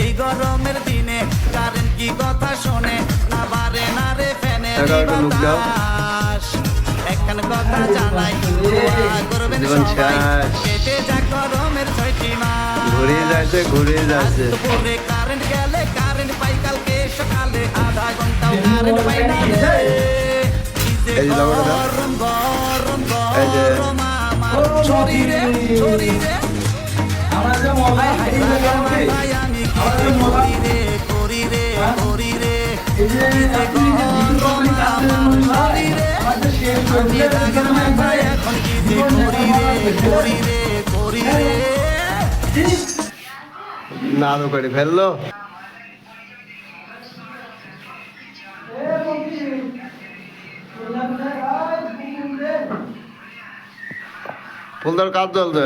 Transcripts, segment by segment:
এই গরমের দিনে কারেন্ট কি কথা শোনে না বারে না রে ফ্যানের বাতাস একখান কথা জানাই দোয়া করবেন সবাই কেটে যাক গরমের 6টি মাস ঘুরে যাচ্ছে দুপুরে কারেন্ট গেলে কারেন্ট পাই কালকে সকালে আধা ঘন্টাও কারেন্ট পাই না রে এই যে গরম গরম গরম আমার শরীরে শরীরে আমরা যে মোবাইল ভাই আমি কি করি রে করি রে করি রে গরম আমার শরীরে আমি রাগের মাথায় এখন কি যে করি রে করি রে করি রে নাড়ু করে ফেললো ফুলদার কাজ চলছে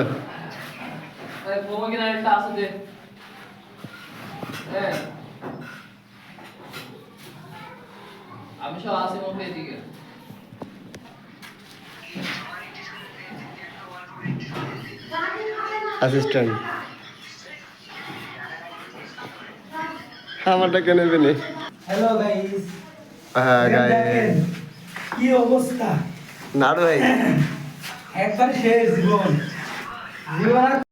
আমি সব আসি মুখে দিকে অ্যাসিস্ট্যান্ট আমারটা কেনে পেনি হ্যালো গাইস হ্যাঁ গাইস কি অবস্থা নাড়ু ভাই একবার শেষ জীবন জীবন আর